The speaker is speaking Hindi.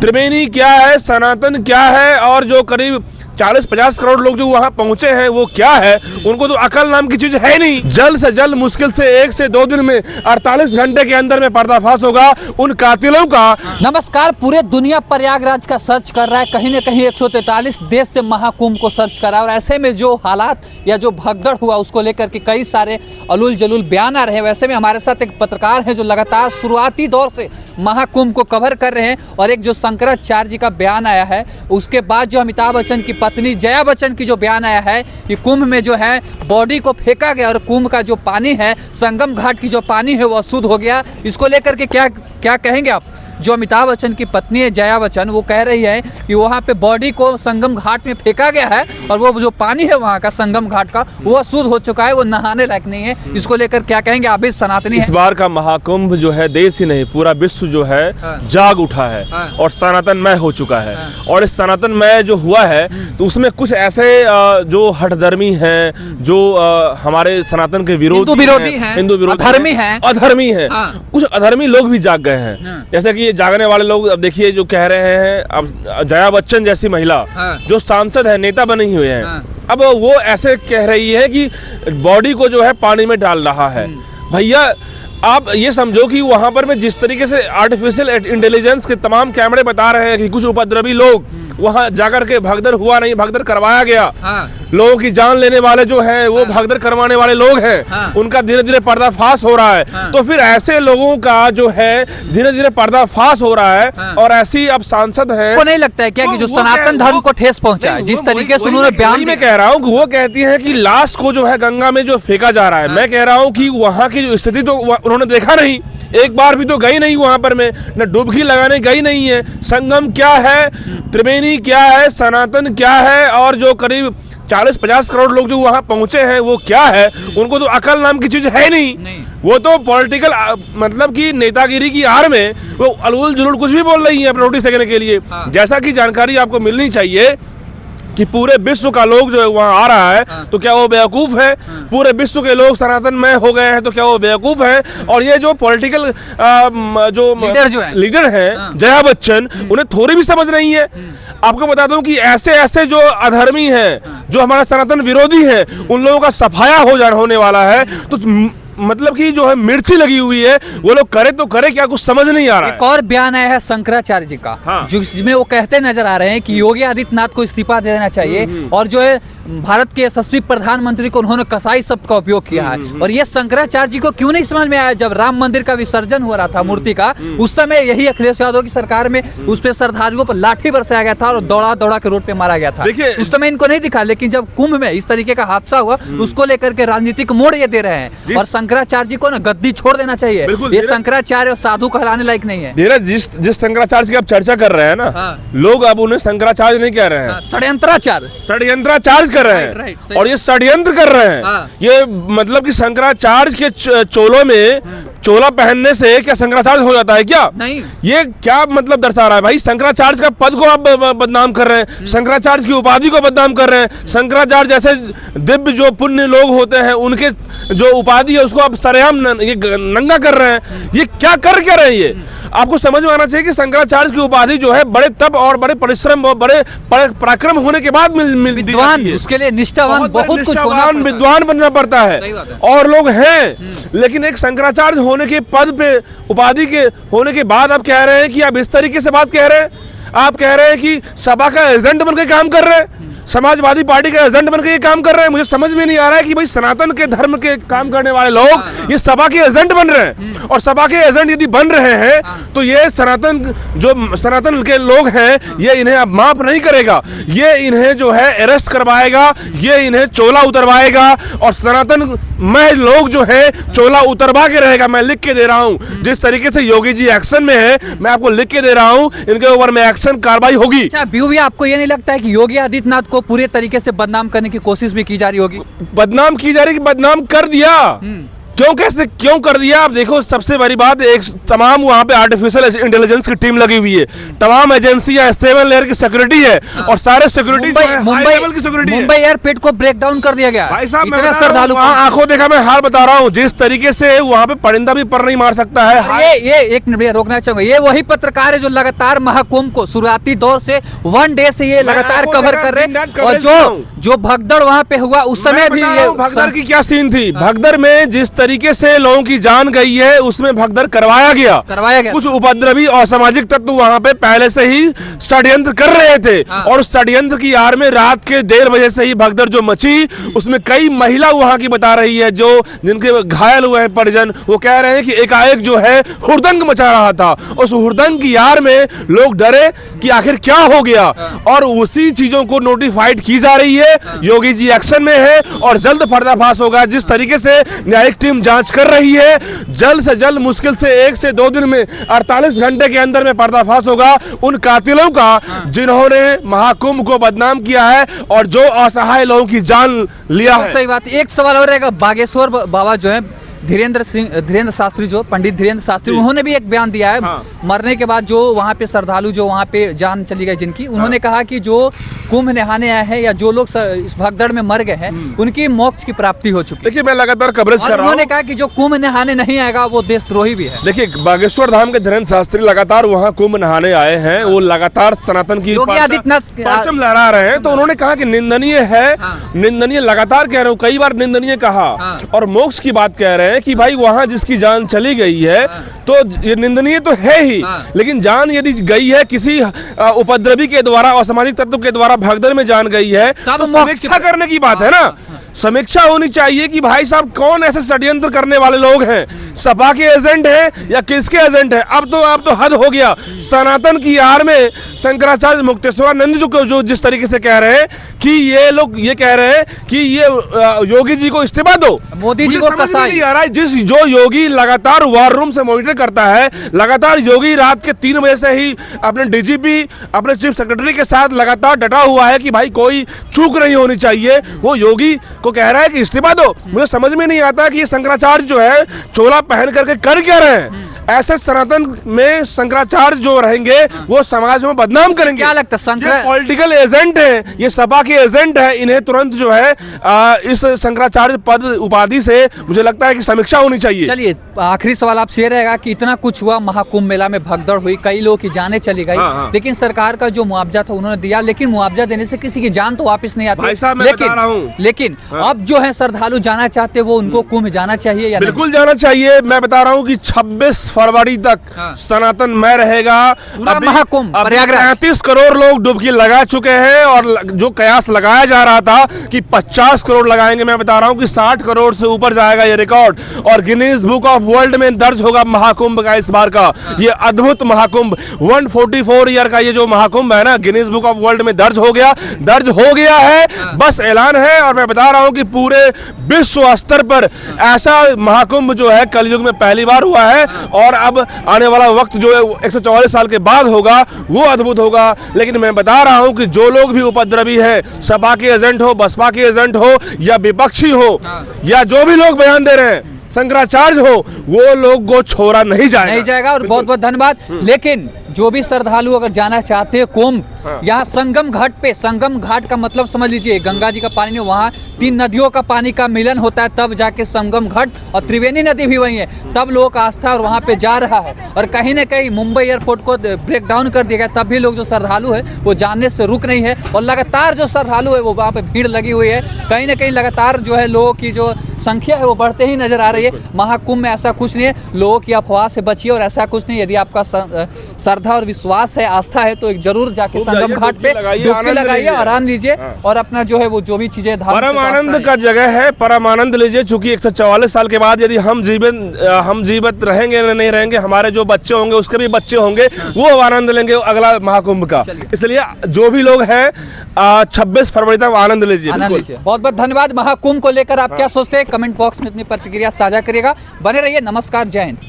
त्रिवेणी क्या है, सनातन क्या है, और जो करीब 40-50 करोड़ लोग जो वहां पहुंचे हैं वो क्या है, उनको तो अकल नाम की चीज है नहीं। जल्द से जल्द, मुश्किल से 1 से 2 दिन में, 48 घंटे के अंदर में पर्दाफाश होगा उन कातिलों का। नमस्कार, पूरे दुनिया प्रयागराज का सर्च कर रहा है, कहीं न कहीं 143 देश से महाकुंभ को सर्च कर रहा है। और ऐसे में जो हालात या जो भगदड़ हुआ उसको लेकर के कई सारे अलूल जलूल बयान आ रहे हैं। वैसे में हमारे साथ एक पत्रकार है जो लगातार शुरुआती दौर से महाकुंभ को कवर कर रहे हैं। और एक जो शंकराचार्य जी का बयान आया है, उसके बाद जो अमिताभ बच्चन की पत्नी जया बच्चन की जो बयान आया है कि कुंभ में जो है बॉडी को फेंका गया और कुंभ का जो पानी है, संगम घाट की जो पानी है वो अशुद्ध हो गया। इसको लेकर के क्या कहेंगे आप? जो अमिताभ बच्चन की पत्नी है जया बच्चन, वो कह रही है कि वहाँ पे बॉडी को संगम घाट में फेंका गया है और वो जो पानी है वहाँ का संगम घाट का वो अशुद्ध हो चुका है, वो नहाने लायक नहीं है। इसको लेकर क्या कहेंगे आप? भी सनातनी इस बार का महाकुंभ जो है देश ही नहीं पूरा विश्व जो है जाग उठा है और सनातनमय हो चुका है। और इस सनातनमय जो हुआ है तो उसमें कुछ ऐसे जो हठधर्मी हैं, जो हमारे सनातन के विरोधी हैं, हिंदू विरोधी हैं, अधर्मी हैं, कुछ अधर्मी लोग भी जाग गए हैं। जैसे कि ये जागने वाले लोग, अब देखिए जो कह रहे हैं, अब जया बच्चन जैसी महिला जो सांसद है, नेता बनी हुई है, अब वो ऐसे कह रही है कि बॉडी को जो है पानी में डाल रहा है। भैया आप ये समझो कि वहां पर में जिस तरीके से आर्टिफिशियल इंटेलिजेंस के तमाम कैमरे बता रहे हैं कि कुछ उपद्रवी लोग वहां जाकर के भगदड़ हुआ नहीं, भगदड़ करवाया गया। लोगों की जान लेने वाले जो हैं वो भगदड़ करवाने वाले लोग हैं, उनका धीरे धीरे पर्दाफाश हो रहा है। तो फिर ऐसे लोगों का जो है धीरे धीरे पर्दाफाश हो रहा है। और ऐसी अब सांसद है, को नहीं लगता है क्या कि जो सनातन धर्म को ठेस पहुंचा है, जिस तरीके से उन्होंने बयान में कह रहा हूँ, वो कहती है कि लाश को जो है गंगा में जो फेंका जा रहा है, मैं कह रहा हूँ कि वहाँ की जो स्थिति तो उन्होंने देखा नहीं, एक बार भी तो गई नहीं वहां पर में, न डुबकी लगाने गई नहीं है। संगम क्या है, त्रिवेणी क्या है, सनातन क्या है, और जो करीब 40-50 करोड़ लोग जो वहां पहुंचे हैं वो क्या है, उनको तो अकल नाम की चीज है नहीं। वो तो पॉलिटिकल मतलब कि नेतागिरी की आड़ में वो अलूल जुलूल कुछ भी बोल रही है अपने रोटी सेकने के लिए। जैसा कि जानकारी आपको मिलनी चाहिए कि पूरे विश्व का लोग जो है वहाँ आ रहा है, तो क्या वो बेवकूफ है? पूरे विश्व के लोग सनातनमय हो गए हैं, तो क्या वो बेवकूफ है? और ये जो पॉलिटिकल जो लीडर हैं जया बच्चन, उन्हें थोड़ी भी समझ नहीं है। आपको बता दूं कि ऐसे जो अधर्मी हैं, जो हमारा सनातन विरोधी है, उन लोगों का सफाया होने वाला है। तो मतलब कि जो है मिर्ची लगी हुई है, वो लोग करे तो करे क्या, कुछ समझ नहीं आ रहा है। एक और बयान आया है शंकराचार्य जी का, जिसमें वो कहते नजर आ रहे हैं कि योगी आदित्यनाथ को इस्तीफा देना चाहिए। और जो है भारत के यशस्वी प्रधानमंत्री को उन्होंने कसाई शब्द का उपयोग किया है। और ये शंकराचार्य जी को क्यों नहीं समझ में आया? जब राम मंदिर का विसर्जन हो रहा था मूर्ति का, उस समय यही अखिलेश यादव की सरकार में उस पे श्रद्धालुओं पर लाठी बरसाया गया था और दौड़ा के रोड पे मारा गया था। उस समय इनको नहीं दिखा, लेकिन जब कुंभ में इस तरीके का हादसा हुआ उसको लेकर के राजनीतिक मोड़ ये दे रहे हैं। और शंकराचार्य जी को ना गद्दी छोड़ देना चाहिए। ये शंकराचार्य और साधु कहलाने लायक नहीं है। जिस शंकराचार्य की आप चर्चा कर रहे हैं ना, लोग अब उन्हें शंकराचार्य नहीं कह रहे हैं, षड्यंत्राचार्य कर रहे हैं। और ये षड्यंत्र कर रहे हैं। ये मतलब कि शंकराचार्य के चोलों में चोला पहनने से क्या शंकराचार्य हो जाता है क्या? नहीं। ये क्या मतलब दर्शा रहा है भाई? शंकराचार्य का पद को आप बदनाम कर रहे हैं, शंकराचार्य की उपाधि को बदनाम कर रहे हैं। शंकराचार्य जैसे दिव्य जो पुण्य लोग होते हैं, उनके जो उपाधि है उसको आप सरेआम ये नंगा कर रहे हैं। ये क्या रहे हैं? ये आपको समझ में आना चाहिए कि शंकराचार्य की उपाधि जो है बड़े तप और बड़े परिश्रम और बड़े पराक्रम होने के बाद मिलती है। उसके लिए निष्ठावान, बहुत कुछ विद्वान बनना पड़ता है। और लोग हैं, लेकिन एक शंकराचार्य होने के पद पे, उपाधि के होने के बाद आप कह रहे हैं कि आप इस तरीके से बात कह रहे हैं। आप कह रहे हैं कि सपा का एजेंट बनकर काम कर रहे हैं, समाजवादी पार्टी का एजेंट बनकर ये काम कर रहे हैं। मुझे समझ में नहीं आ रहा है कि भाई सनातन के धर्म के काम करने वाले लोग ये सपा के एजेंट बन रहे हैं। और सपा के एजेंट यदि बन रहे हैं तो ये सनातन के लोग हैं, ये इन्हें अब माफ नहीं करेगा। ये इन्हें जो है अरेस्ट करवाएगा, ये इन्हें चोला उतरवाएगा। और सनातन में लोग जो है चोला उतरवा के रहेगा। मैं लिख के दे रहा हूँ, जिस तरीके से योगी जी एक्शन में है, मैं आपको लिख के दे रहा हूँ, इनके ऊपर में एक्शन कार्रवाई होगी। अच्छा, व्यू भी आपको ये नहीं लगता है कि योगी आदित्यनाथ को पूरे तरीके से बदनाम करने की कोशिश भी की जा रही होगी? बदनाम की जा रही, बदनाम कर दिया। क्यों कर दिया? आप देखो, सबसे बड़ी बात, एक तमाम वहाँ पे आर्टिफिशियल इंटेलिजेंस की टीम लगी हुई है, तमाम एजेंसियां 7 लेयर की सिक्योरिटी है और सारे सिक्योरिटी मुंबई एयरपोर्ट को ब्रेक डाउन कर दिया गया। भाई साहब, इतना श्रद्धालु आंखों देखा मैं हाल बता रहा हूँ, जिस तरीके से वहाँ पे परिंदा भी पर नहीं मार सकता है। ये एक मिनट रोकना चाहूंगा, ये वही पत्रकार है जो लगातार महाकुंभ को शुरुआती दौर से 1 डे से ये लगातार कवर कर रहे हैं, और जो भगदड़ वहाँ पे हुआ उस समय भी ये भगदड़ की क्या सीन थी? भगदड़ में जिस तरीके से लोगों की जान गई है, उसमें भगदड़ करवाया गया। कुछ उपद्रवी असामाजिक तत्व वहाँ पे पहले से ही षड्यंत्र कर रहे थे, और उस षड्यंत्र की आड़ में रात के 1:30 बजे से ही भगदड़ जो मची, उसमें कई महिला वहाँ की बता रही है, जो जिनके घायल हुए हैं परिजन, वो कह रहे हैं कि एकाएक जो है हुड़दंग मचा रहा था। उस हुड़दंग की आड़ में लोग डरे कि आखिर क्या हो गया, और उसी चीजों को नोटिफाइड की जा रही है। योगी जी एक्शन में है और जल्द पर्दाफाश होगा। जिस तरीके से न्यायिक टीम जांच कर रही है, जल्द से जल्द, मुश्किल से 1 से 2 दिन में, 48 घंटे के अंदर में पर्दाफाश होगा उन कातिलों का जिन्होंने महाकुंभ को बदनाम किया है और जो असहाय लोगों की जान लिया है। सही बात। एक सवाल और रहेगा, बागेश्वर बाबा जो है धीरेन्द्र शास्त्री, जो पंडित धीरेन्द्र शास्त्री, उन्होंने भी एक बयान दिया है। मरने के बाद जो वहाँ पे श्रद्धालु जो वहाँ पे जान चली गई जिनकी, उन्होंने कहा कि जो कुंभ नहाने आए हैं या जो लोग इस भगदड़ में मर गए हैं, उनकी मोक्ष की प्राप्ति हो चुकी है। देखिए, मैं लगातार कवरेज कर रहा हूं। उन्होंने कहा कि जो कुंभ नहाने नहीं आएगा वो देशद्रोही भी है। देखिए, बागेश्वर धाम के धीरेन्द्र शास्त्री लगातार वहाँ कुंभ नहाने आए हैं, वो लगातार सनातन की परचम लहरा रहे हैं, तो उन्होंने कहा कि निंदनीय है, निंदनीय, लगातार कह रहे हो, कई बार निंदनीय कहा, और मोक्ष की बात कह रहे हैं कि भाई वहां जिसकी जान चली गई है तो ये निंदनीय तो है ही, लेकिन जान यदि गई है किसी उपद्रवी के द्वारा, असामाजिक तत्व के द्वारा भगदड़ में जान गई है, तो समीक्षा करने की बात है ना। समीक्षा होनी चाहिए कि भाई साहब कौन ऐसे षड्यंत्र करने वाले लोग हैं, सपा के एजेंट हैं या किसके एजेंट हैं। अब तो हद हो गया। सनातन की आड़ में शंकराचार्य मुक्तेश्वरानंद जो जिस तरीके से कह रहे हैं कि ये लोग ये कह रहे हैं कि ये योगी जी को इस्तीफा दो, मोदी जी को नहीं आ रहा है। जो योगी लगातार वॉर रूम से मॉनिटर करता है, लगातार योगी रात के 3 बजे से ही अपने डीजीपी, अपने चीफ सेक्रेटरी के साथ लगातार डटा हुआ है कि भाई कोई चूक नहीं होनी चाहिए। वो योगी को कह रहा है कि इस्तीफा दो। मुझे समझ में नहीं आता कि ये शंकराचार्य जो है चोला पहन करके कर क्या रहे हैं। ऐसे सनातन में शंकराचार्य जो रहेंगे वो समाज में बदनाम करेंगे। क्या लगता है, पॉलिटिकल एजेंट है, ये सपा के एजेंट है, इन्हें तुरंत जो है इस शंकराचार्य पद उपाधि से मुझे लगता है कि समीक्षा होनी चाहिए। चलिए, आखिरी सवाल आपसे ये रहेगा कि इतना कुछ हुआ, महाकुंभ मेला में भगदड़ हुई, कई लोगों की जानें चली गई, लेकिन सरकार का जो मुआवजा था उन्होंने दिया, लेकिन मुआवजा देने से किसी की जान तो वापस नहीं आती। लेकिन अब जो है श्रद्धालु जाना चाहते वो उनको कुंभ जाना चाहिए या बिल्कुल जाना चाहिए। मैं बता रहा हूँ कि 26 फरवरी तक सनातन में रहेगा महाकुंभ। 35 करोड़ लोग डुबकी लगा चुके हैं, और जो कयास लगाया जा रहा था कि 50 करोड़ लगाएंगे, मैं बता रहा हूँ कि 60 करोड़ से ऊपर जाएगा ये रिकॉर्ड, और गिनीज बुक ऑफ वर्ल्ड में दर्ज होगा महाकुंभ का इस बार का ये अद्भुत महाकुंभ। 144 ईयर का ये जो महाकुंभ है ना, गिनीज बुक ऑफ वर्ल्ड में दर्ज हो गया है। बस ऐलान है, और मैं बता रहा हूँ कि पूरे विश्व स्तर पर ऐसा महाकुंभ जो है कलयुग में पहली बार हुआ है, और अब आने वाला वक्त जो है 144 साल के बाद होगा वो अद्भुत होगा। लेकिन मैं बता रहा हूं कि जो लोग भी उपद्रवी हैं, सपा के एजेंट हो, बसपा के एजेंट हो, या विपक्षी हो, या जो भी लोग बयान दे रहे हैं, शंकराचार्य हो, वो लोग को छोड़ा नहीं जाएगा। और बहुत बहुत धन्यवाद। लेकिन जो भी श्रद्धालु अगर जाना चाहते हैं कुंभ, यहाँ संगम घाट पे, संगम घाट का मतलब समझ लीजिए, गंगा जी का पानी नहीं, वहाँ 3 नदियों का पानी का मिलन होता है, तब जाके संगम घाट, और त्रिवेणी नदी भी वही है, तब लोगों का आस्था और वहाँ पे जा रहा है। और कहीं ना कहीं मुंबई एयरपोर्ट को ब्रेक डाउन कर दिया गया, तब भी लोग जो श्रद्धालु है वो जानने से रुक नहीं है, और लगातार जो श्रद्धालु है वो वहाँ पे भीड़ लगी हुई है। कहीं ना कहीं लगातार जो है लोगों की जो संख्या है वो बढ़ते ही नजर आ रही है। महाकुंभ में ऐसा कुछ नहीं है, लोगों की अफवाह से बचिए, और ऐसा कुछ नहीं। यदि आपका श्रद्धा और विश्वास है, आस्था है, तो जरूर जाके संगम घाट पे डुबकी लगाइए, आनंद लीजिए, और अपना जो है वो जो भी चीजें परम आनंद का जगह है, परम आनंद लीजिए। चूंकि 144 साल के बाद यदि हम जीवित रहेंगे नहीं रहेंगे, हमारे जो बच्चे होंगे उसके भी बच्चे होंगे, वो आनंद लेंगे अगला महाकुंभ का। इसलिए जो भी लोग हैं 26 फरवरी तक आनंद लीजिए। बहुत बहुत धन्यवाद। महाकुंभ को लेकर आप क्या सोचते हैं, कमेंट बॉक्स में अपनी प्रतिक्रिया साझा करिएगा। बने रहिए। नमस्कार, जय हिंद।